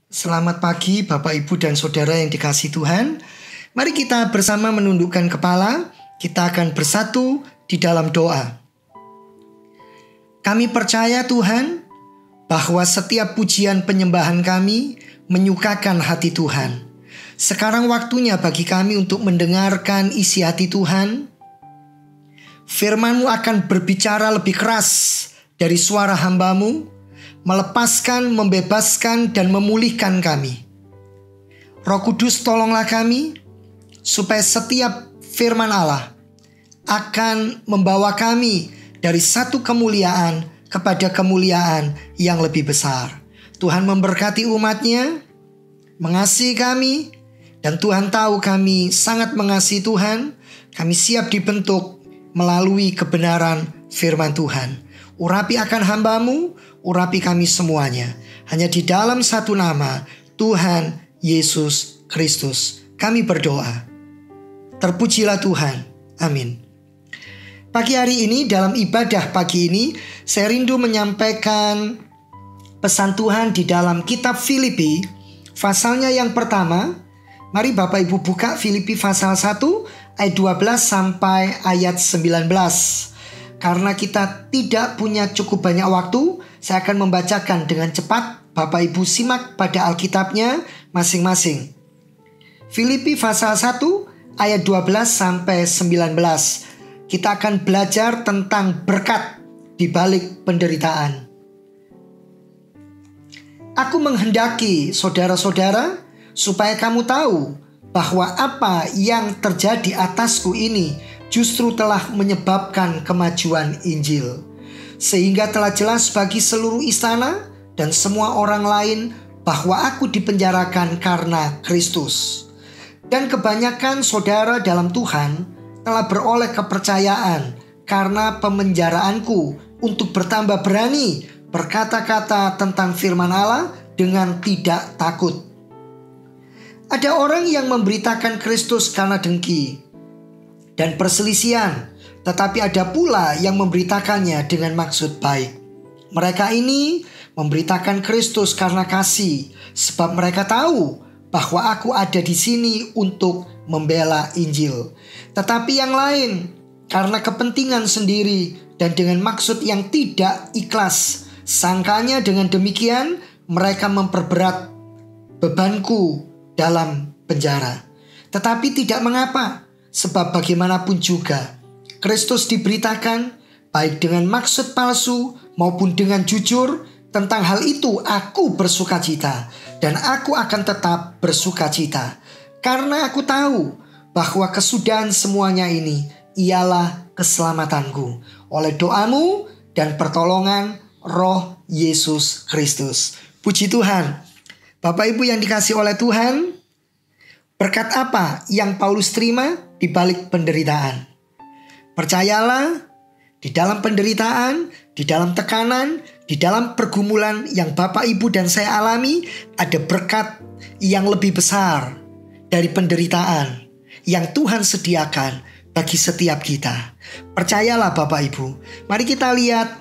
Selamat pagi Bapak Ibu dan Saudara yang dikasihi Tuhan. Mari kita bersama menundukkan kepala. Kita akan bersatu di dalam doa. Kami percaya Tuhan bahwa setiap pujian penyembahan kami menyukakan hati Tuhan. Sekarang waktunya bagi kami untuk mendengarkan isi hati Tuhan. Firman-Mu akan berbicara lebih keras dari suara hamba-Mu, melepaskan, membebaskan, dan memulihkan kami. Roh Kudus, tolonglah kami supaya setiap firman Allah akan membawa kami dari satu kemuliaan kepada kemuliaan yang lebih besar. Tuhan memberkati umat-Nya, mengasihi kami, dan Tuhan tahu kami sangat mengasihi Tuhan. Kami siap dibentuk melalui kebenaran firman Tuhan. Urapi akan hamba-Mu, urapi kami semuanya. Hanya di dalam satu nama, Tuhan Yesus Kristus, kami berdoa. Terpujilah Tuhan. Amin. Pagi hari ini, dalam ibadah pagi ini, saya rindu menyampaikan pesan Tuhan di dalam kitab Filipi, pasalnya yang pertama. Mari Bapak Ibu buka Filipi pasal 1 ayat 12 sampai ayat 19. Karena kita tidak punya cukup banyak waktu, saya akan membacakan dengan cepat. Bapak Ibu simak pada Alkitabnya masing-masing. Filipi pasal 1 ayat 12 sampai 19. Kita akan belajar tentang berkat di balik penderitaan. Aku menghendaki saudara-saudara supaya kamu tahu bahwa apa yang terjadi atasku ini justru telah menyebabkan kemajuan Injil, sehingga telah jelas bagi seluruh istana dan semua orang lain bahwa aku dipenjarakan karena Kristus. Dan kebanyakan saudara dalam Tuhan telah beroleh kepercayaan karena pemenjaraanku untuk bertambah berani berkata-kata tentang firman Allah dengan tidak takut. Ada orang yang memberitakan Kristus karena dengki dan perselisihan, tetapi ada pula yang memberitakannya dengan maksud baik. Mereka ini memberitakan Kristus karena kasih, sebab mereka tahu bahwa aku ada di sini untuk membela Injil. Tetapi yang lain karena kepentingan sendiri dan dengan maksud yang tidak ikhlas. Sangkanya dengan demikian mereka memperberat bebanku dalam penjara. Tetapi tidak mengapa. Sebab bagaimanapun juga Kristus diberitakan baik dengan maksud palsu maupun dengan jujur. Tentang hal itu aku bersukacita dan aku akan tetap bersukacita, karena aku tahu bahwa kesudahan semuanya ini ialah keselamatanku oleh doamu dan pertolongan Roh Yesus Kristus. Puji Tuhan. Bapak Ibu yang dikasihi oleh Tuhan, berkat apa yang Paulus terima di balik penderitaan? Percayalah, di dalam penderitaan, di dalam tekanan, di dalam pergumulan yang Bapak Ibu dan saya alami, ada berkat yang lebih besar dari penderitaan yang Tuhan sediakan bagi setiap kita. Percayalah Bapak Ibu. Mari kita lihat,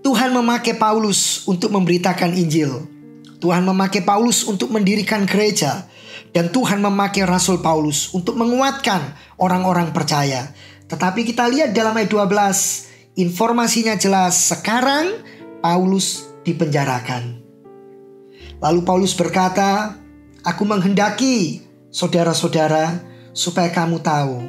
Tuhan memakai Paulus untuk memberitakan Injil. Tuhan memakai Paulus untuk mendirikan gereja. Dan Tuhan memakai Rasul Paulus untuk menguatkan orang-orang percaya. Tetapi kita lihat dalam ayat 12, informasinya jelas, sekarang Paulus dipenjarakan. Lalu Paulus berkata, aku menghendaki saudara-saudara supaya kamu tahu.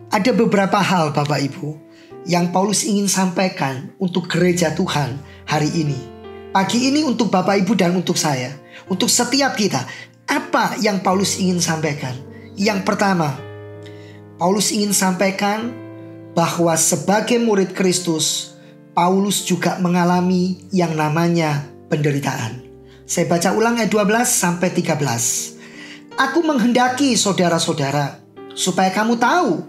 Ada beberapa hal Bapak Ibu yang Paulus ingin sampaikan untuk gereja Tuhan hari ini. Pagi ini untuk Bapak Ibu dan untuk saya, untuk setiap kita. Apa yang Paulus ingin sampaikan? Yang pertama, Paulus ingin sampaikan bahwa sebagai murid Kristus, Paulus juga mengalami yang namanya penderitaan. Saya baca ulang ayat 12 sampai 13. Aku menghendaki saudara-saudara supaya kamu tahu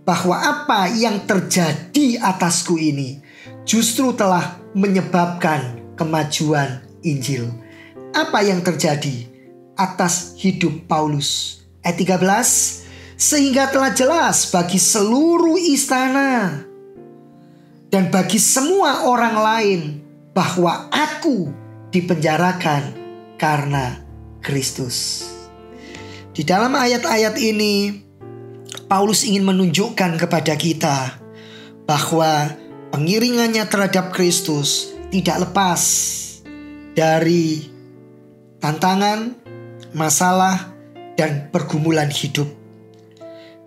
bahwa apa yang terjadi atasku ini justru telah menyebabkan kemajuan Injil. Apa yang terjadi atas hidup Paulus? Ayat 13, sehingga telah jelas bagi seluruh istana dan bagi semua orang lain bahwa aku dipenjarakan karena Kristus. Di dalam ayat-ayat ini, Paulus ingin menunjukkan kepada kita bahwa pengiringannya terhadap Kristus tidak lepas dari tantangan, masalah, dan pergumulan hidup.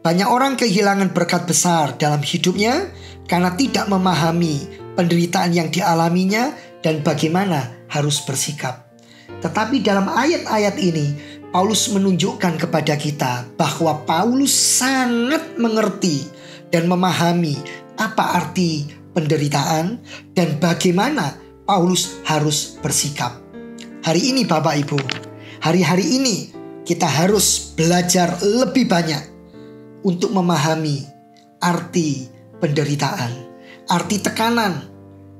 Banyak orang kehilangan berkat besar dalam hidupnya karena tidak memahami penderitaan yang dialaminya dan bagaimana harus bersikap. Tetapi dalam ayat-ayat ini, Paulus menunjukkan kepada kita bahwa Paulus sangat mengerti dan memahami apa arti penderitaan dan bagaimana Paulus harus bersikap. Hari ini Bapak Ibu, hari-hari ini kita harus belajar lebih banyak untuk memahami arti penderitaan, arti tekanan,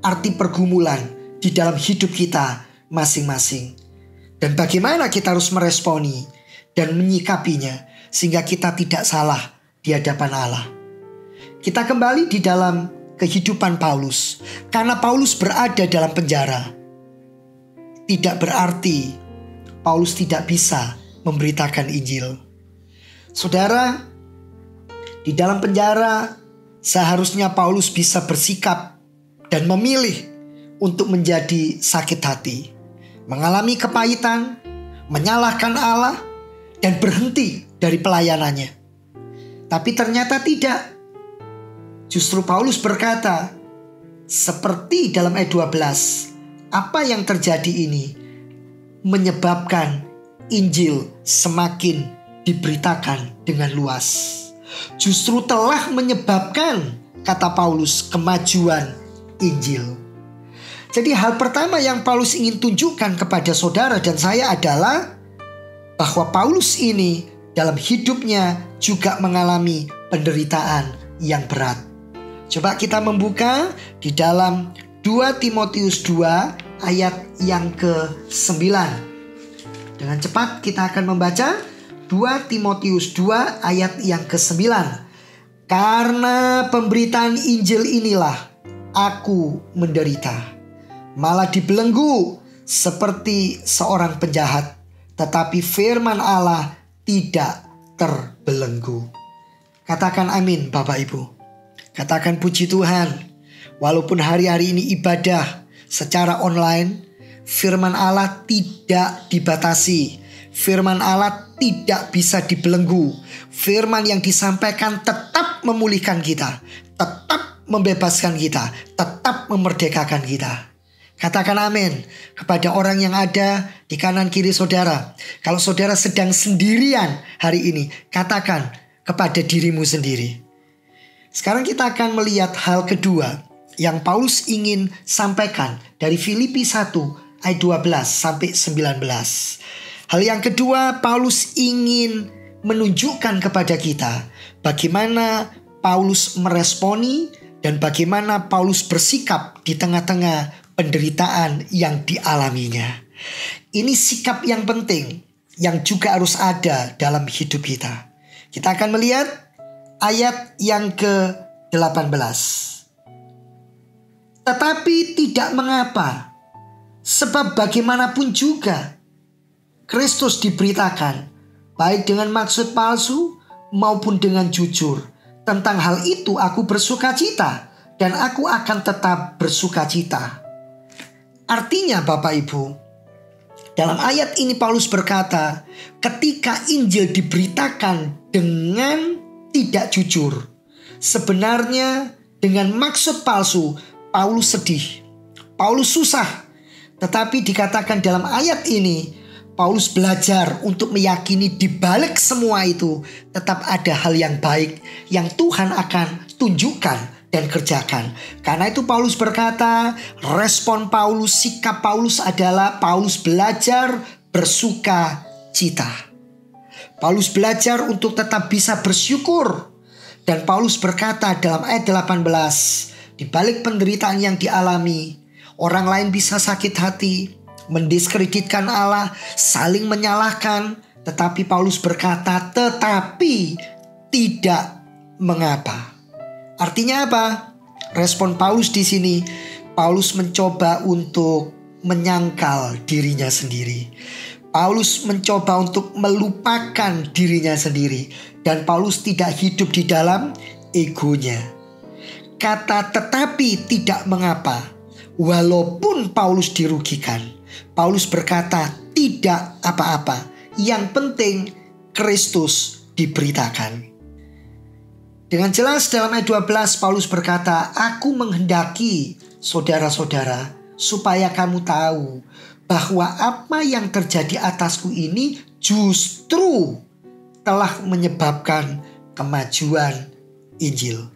arti pergumulan di dalam hidup kita masing-masing. Dan bagaimana kita harus meresponi dan menyikapinya sehingga kita tidak salah di hadapan Allah. Kita kembali di dalam kehidupan Paulus. Karena Paulus berada dalam penjara, tidak berarti Paulus tidak bisa memberitakan Injil. Saudara, di dalam penjara seharusnya Paulus bisa bersikap dan memilih untuk menjadi sakit hati, mengalami kepahitan, menyalahkan Allah, dan berhenti dari pelayanannya. Tapi ternyata tidak. Justru Paulus berkata, seperti dalam ayat 12, apa yang terjadi ini menyebabkan Injil semakin diberitakan dengan luas. Justru telah menyebabkan, kata Paulus, kemajuan Injil. Jadi hal pertama yang Paulus ingin tunjukkan kepada saudara dan saya adalah bahwa Paulus ini dalam hidupnya juga mengalami penderitaan yang berat. Coba kita membuka di dalam 2 Timotius 2 ayat yang ke-9. Dengan cepat kita akan membaca 2 Timotius 2 ayat yang ke-9. Karena pemberitaan Injil inilah aku menderita, malah dibelenggu seperti seorang penjahat, tetapi firman Allah tidak terbelenggu. Katakan amin Bapak Ibu. Katakan puji Tuhan. Walaupun hari-hari ini ibadah secara online, firman Allah tidak dibatasi. Firman Allah tidak bisa dibelenggu. Firman yang disampaikan tetap memulihkan kita, tetap membebaskan kita, tetap memerdekakan kita. Katakan amin kepada orang yang ada di kanan kiri saudara. Kalau saudara sedang sendirian hari ini, katakan kepada dirimu sendiri. Sekarang kita akan melihat hal kedua yang Paulus ingin sampaikan dari Filipi 1 ayat 12 sampai 19. Hal yang kedua, Paulus ingin menunjukkan kepada kita bagaimana Paulus meresponi dan bagaimana Paulus bersikap di tengah-tengah penderitaan yang dialaminya. Ini sikap yang penting yang juga harus ada dalam hidup kita. Kita akan melihat ayat yang ke-18. Tetapi tidak mengapa, sebab bagaimanapun juga Kristus diberitakan, baik dengan maksud palsu maupun dengan jujur. Tentang hal itu aku bersukacita, dan aku akan tetap bersukacita. Artinya Bapak Ibu, dalam ayat ini Paulus berkata, ketika Injil diberitakan dengan tidak jujur, sebenarnya dengan maksud palsu, Paulus sedih, Paulus susah. Tetapi dikatakan dalam ayat ini, Paulus belajar untuk meyakini di balik semua itu tetap ada hal yang baik yang Tuhan akan tunjukkan dan kerjakan. Karena itu Paulus berkata, respon Paulus, sikap Paulus adalah Paulus belajar bersuka cita. Paulus belajar untuk tetap bisa bersyukur. Dan Paulus berkata dalam ayat 18, di balik penderitaan yang dialami, orang lain bisa sakit hati, mendiskreditkan Allah, saling menyalahkan. Tetapi Paulus berkata, tetapi tidak mengapa. Artinya apa? Respon Paulus di sini, Paulus mencoba untuk menyangkal dirinya sendiri. Paulus mencoba untuk melupakan dirinya sendiri. Dan Paulus tidak hidup di dalam egonya. Kata tetapi tidak mengapa. Walaupun Paulus dirugikan, Paulus berkata tidak apa-apa. Yang penting Kristus diberitakan. Dengan jelas dalam ayat 12 Paulus berkata, aku menghendaki saudara-saudara supaya kamu tahu bahwa apa yang terjadi atasku ini justru telah menyebabkan kemajuan Injil.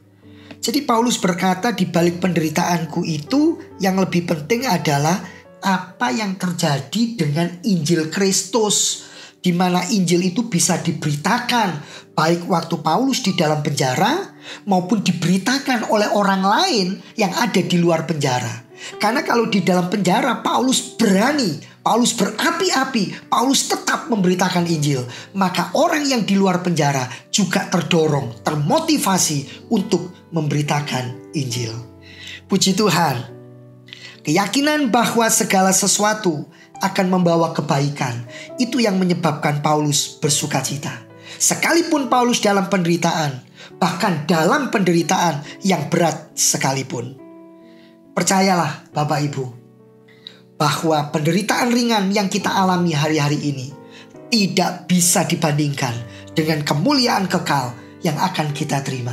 Jadi Paulus berkata, di balik penderitaanku itu yang lebih penting adalah apa yang terjadi dengan Injil Kristus, di mana Injil itu bisa diberitakan baik waktu Paulus di dalam penjara maupun diberitakan oleh orang lain yang ada di luar penjara. Karena kalau di dalam penjara Paulus berani, Paulus berapi-api, Paulus tetap memberitakan Injil, maka orang yang di luar penjara juga terdorong, termotivasi untuk memberitakan Injil. Puji Tuhan. Keyakinan bahwa segala sesuatu akan membawa kebaikan, itu yang menyebabkan Paulus bersukacita. Sekalipun Paulus dalam penderitaan, bahkan dalam penderitaan yang berat sekalipun. Percayalah Bapak Ibu, bahwa penderitaan ringan yang kita alami hari-hari ini tidak bisa dibandingkan dengan kemuliaan kekal yang akan kita terima.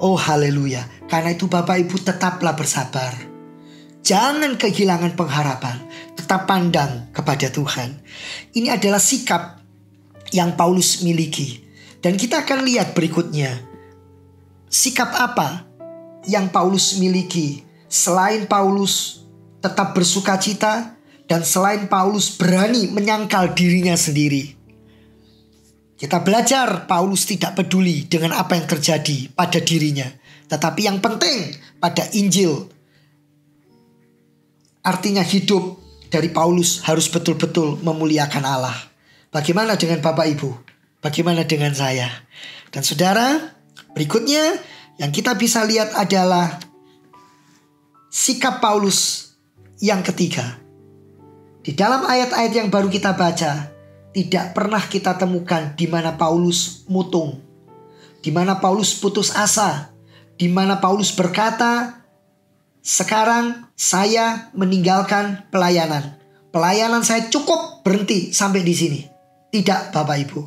Oh haleluya. Karena itu Bapak Ibu tetaplah bersabar. Jangan kehilangan pengharapan. Tetap pandang kepada Tuhan. Ini adalah sikap yang Paulus miliki. Dan kita akan lihat berikutnya. Sikap apa yang Paulus miliki selain Paulus tetap bersukacita dan selain Paulus berani menyangkal dirinya sendiri. Kita belajar Paulus tidak peduli dengan apa yang terjadi pada dirinya. Tetapi yang penting pada Injil. Artinya hidup dari Paulus harus betul-betul memuliakan Allah. Bagaimana dengan Bapak Ibu? Bagaimana dengan saya? Dan saudara, berikutnya yang kita bisa lihat adalah sikap Paulus yang ketiga. Di dalam ayat-ayat yang baru kita baca, tidak pernah kita temukan di mana Paulus mutung, di mana Paulus putus asa, di mana Paulus berkata, sekarang saya meninggalkan pelayanan. Pelayanan saya cukup berhenti sampai di sini. Tidak Bapak Ibu.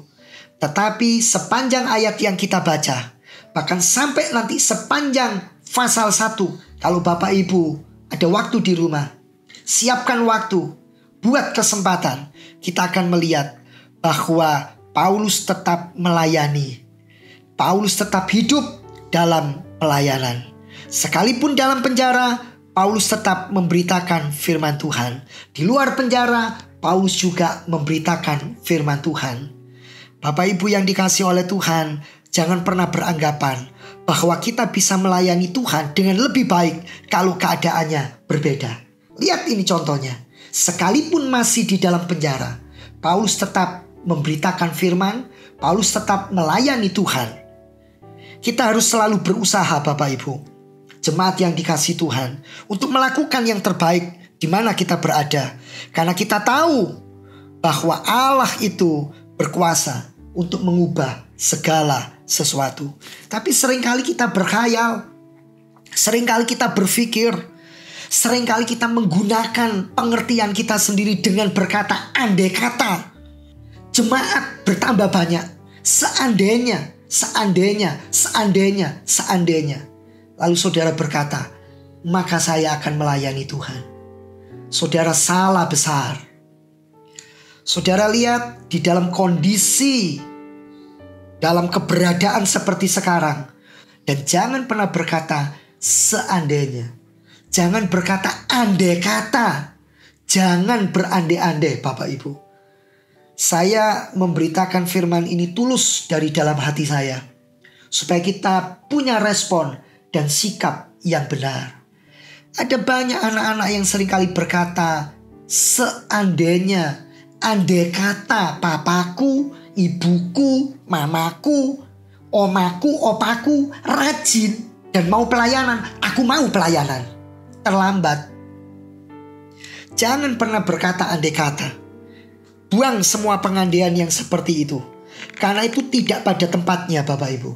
Tetapi sepanjang ayat yang kita baca, bahkan sampai nanti sepanjang pasal 1, kalau Bapak Ibu ada waktu di rumah, siapkan waktu, buat kesempatan, kita akan melihat bahwa Paulus tetap melayani. Paulus tetap hidup dalam pelayanan. Sekalipun dalam penjara, Paulus tetap memberitakan firman Tuhan. Di luar penjara, Paulus juga memberitakan firman Tuhan. Bapak Ibu yang dikasihi oleh Tuhan, jangan pernah beranggapan bahwa kita bisa melayani Tuhan dengan lebih baik kalau keadaannya berbeda. Lihat ini contohnya. Sekalipun masih di dalam penjara, Paulus tetap memberitakan firman, Paulus tetap melayani Tuhan. Kita harus selalu berusaha Bapak Ibu, jemaat yang dikasihi Tuhan, untuk melakukan yang terbaik di mana kita berada. Karena kita tahu bahwa Allah itu berkuasa untuk mengubah segala sesuatu. Tapi seringkali kita berkhayal, seringkali kita berpikir, seringkali kita menggunakan pengertian kita sendiri dengan berkata andai kata. Jemaat bertambah banyak. Seandainya. Lalu saudara berkata, maka saya akan melayani Tuhan. Saudara salah besar. Saudara lihat di dalam kondisi, dalam keberadaan seperti sekarang. Dan jangan pernah berkata seandainya. Jangan berkata andai kata. Jangan berandai-andai Bapak Ibu. Saya memberitakan firman ini tulus dari dalam hati saya. Supaya kita punya respon dan sikap yang benar. Ada banyak anak-anak yang seringkali berkata seandainya, andai kata papaku, ibuku, mamaku, omaku, opaku rajin dan mau pelayanan, aku mau pelayanan. Terlambat. Jangan pernah berkata andai kata. Buang semua pengandaian yang seperti itu. Karena itu tidak pada tempatnya Bapak Ibu.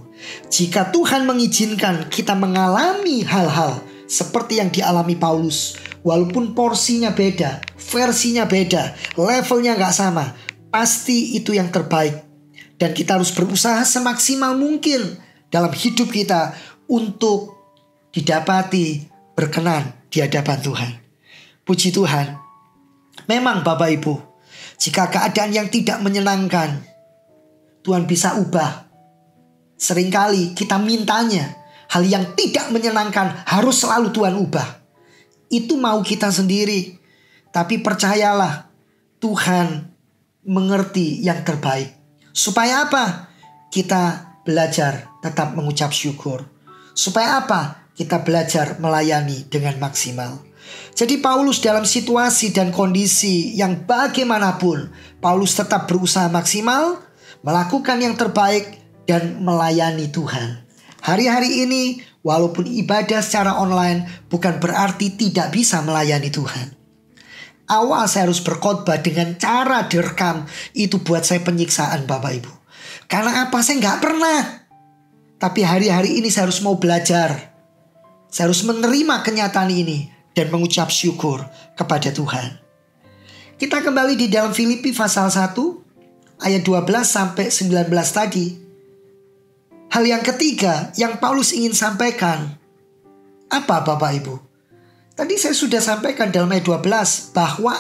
Jika Tuhan mengizinkan kita mengalami hal-hal seperti yang dialami Paulus, walaupun porsinya beda, versinya beda, levelnya gak sama, pasti itu yang terbaik. Dan kita harus berusaha semaksimal mungkin dalam hidup kita untuk didapati berkenan di hadapan Tuhan. Puji Tuhan. Memang Bapak Ibu, jika keadaan yang tidak menyenangkan, Tuhan bisa ubah. Seringkali kita mintanya hal yang tidak menyenangkan harus selalu Tuhan ubah. Itu mau kita sendiri. Tapi percayalah, Tuhan mengerti yang terbaik. Supaya apa? Kita belajar tetap mengucap syukur. Supaya apa? Kita belajar melayani dengan maksimal. Jadi Paulus dalam situasi dan kondisi yang bagaimanapun, Paulus tetap berusaha maksimal, melakukan yang terbaik, dan melayani Tuhan. Hari-hari ini, walaupun ibadah secara online, bukan berarti tidak bisa melayani Tuhan. Awal saya harus berkhotbah dengan cara direkam. Itu buat saya penyiksaan Bapak Ibu. Karena apa? Saya gak pernah. Tapi hari-hari ini saya harus mau belajar. Saya harus menerima kenyataan ini dan mengucap syukur kepada Tuhan. Kita kembali di dalam Filipi pasal 1 ayat 12 sampai 19 tadi. Hal yang ketiga yang Paulus ingin sampaikan. Apa Bapak Ibu? Tadi saya sudah sampaikan dalam ayat 12 bahwa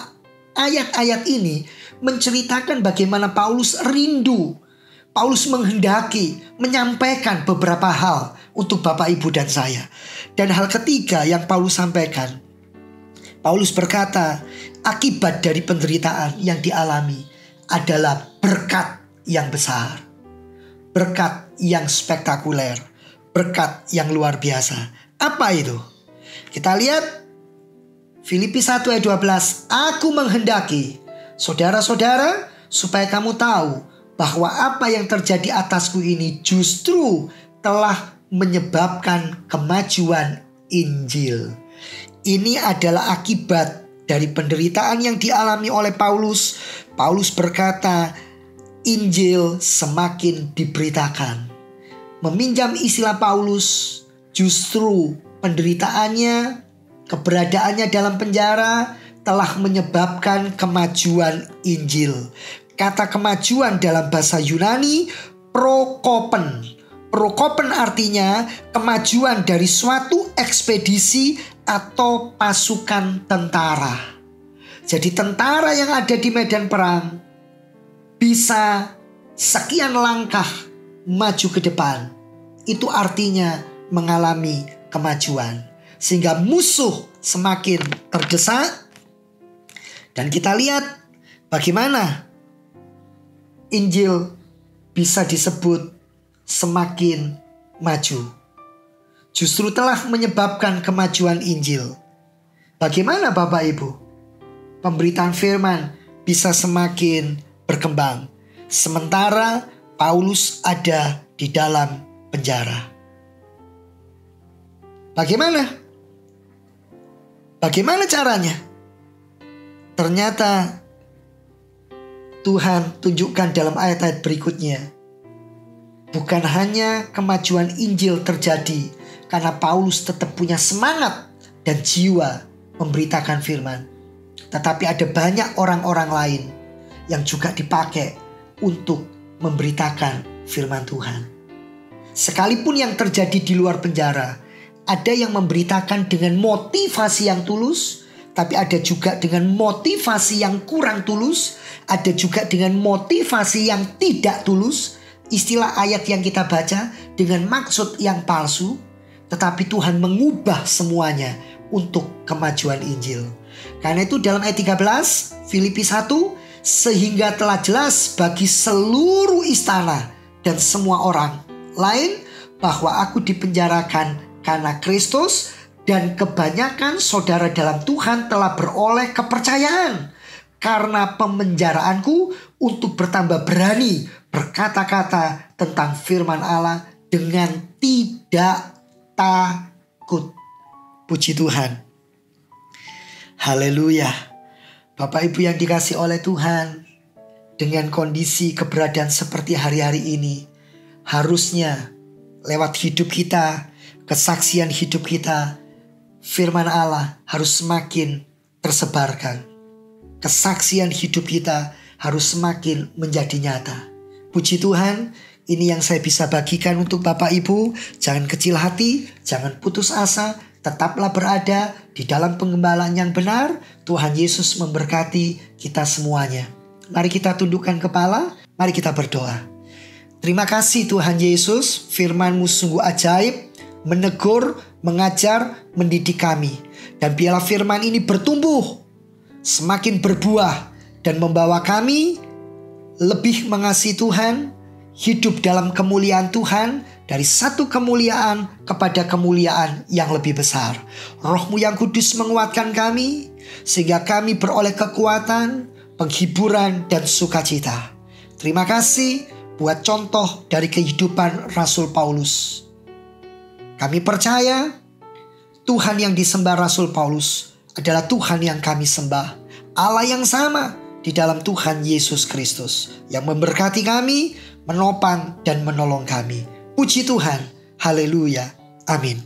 ayat-ayat ini menceritakan bagaimana Paulus rindu. Paulus menghendaki menyampaikan beberapa hal untuk Bapak Ibu dan saya. Dan hal ketiga yang Paulus sampaikan. Paulus berkata, akibat dari penderitaan yang dialami adalah berkat yang besar. Berkat yang spektakuler. Berkat yang luar biasa. Apa itu? Kita lihat Filipi 1 ayat 12. Aku menghendaki saudara-saudara supaya kamu tahu bahwa apa yang terjadi atasku ini justru telah menyebabkan kemajuan Injil. Ini adalah akibat dari penderitaan yang dialami oleh Paulus. Paulus berkata, Injil semakin diberitakan. Meminjam istilah Paulus, justru penderitaannya, keberadaannya dalam penjara telah menyebabkan kemajuan Injil. Kata kemajuan dalam bahasa Yunani prokopen. Prokopen artinya kemajuan dari suatu ekspedisi atau pasukan tentara. Jadi tentara yang ada di medan perang bisa sekian langkah maju ke depan. Itu artinya mengalami kemajuan. Sehingga musuh semakin terdesak. Dan kita lihat bagaimana Injil bisa disebut semakin maju. Justru telah menyebabkan kemajuan Injil. Bagaimana Bapak Ibu? Pemberitaan firman bisa semakin berkembang. Sementara Paulus ada di dalam penjara. Bagaimana caranya? Ternyata Tuhan tunjukkan dalam ayat-ayat berikutnya. Bukan hanya kemajuan Injil terjadi karena Paulus tetap punya semangat dan jiwa memberitakan firman. Tetapi ada banyak orang-orang lain yang juga dipakai untuk memberitakan firman Tuhan. Sekalipun yang terjadi di luar penjara, ada yang memberitakan dengan motivasi yang tulus, tapi ada juga dengan motivasi yang kurang tulus, ada juga dengan motivasi yang tidak tulus. Istilah ayat yang kita baca dengan maksud yang palsu, tetapi Tuhan mengubah semuanya untuk kemajuan Injil. Karena itu dalam ayat 13 Filipi 1, sehingga telah jelas bagi seluruh istana dan semua orang lain bahwa aku dipenjarakan karena Kristus, dan kebanyakan saudara dalam Tuhan telah beroleh kepercayaan karena pemenjaraanku untuk bertambah berani berkata-kata tentang firman Allah dengan tidak takut. Puji Tuhan. Haleluya. Bapak Ibu yang dikasih oleh Tuhan, dengan kondisi keberadaan seperti hari-hari ini, harusnya lewat hidup kita, kesaksian hidup kita, firman Allah harus semakin tersebarkan. Kesaksian hidup kita harus semakin menjadi nyata. Puji Tuhan, ini yang saya bisa bagikan untuk Bapak Ibu. Jangan kecil hati, jangan putus asa, tetaplah berada di dalam pengembalaan yang benar. Tuhan Yesus memberkati kita semuanya. Mari kita tundukkan kepala, mari kita berdoa. Terima kasih Tuhan Yesus, firman-Mu sungguh ajaib, menegur, mengajar, mendidik kami. Dan biarlah firman ini bertumbuh, semakin berbuah, dan membawa kami lebih mengasihi Tuhan, hidup dalam kemuliaan Tuhan, dari satu kemuliaan kepada kemuliaan yang lebih besar. Roh-Mu yang kudus menguatkan kami, sehingga kami beroleh kekuatan, penghiburan, dan sukacita. Terima kasih buat contoh dari kehidupan Rasul Paulus. Kami percaya Tuhan yang disembah Rasul Paulus adalah Tuhan yang kami sembah, Allah yang sama di dalam Tuhan Yesus Kristus, yang memberkati kami, menopang dan menolong kami. Puji Tuhan, haleluya, amin.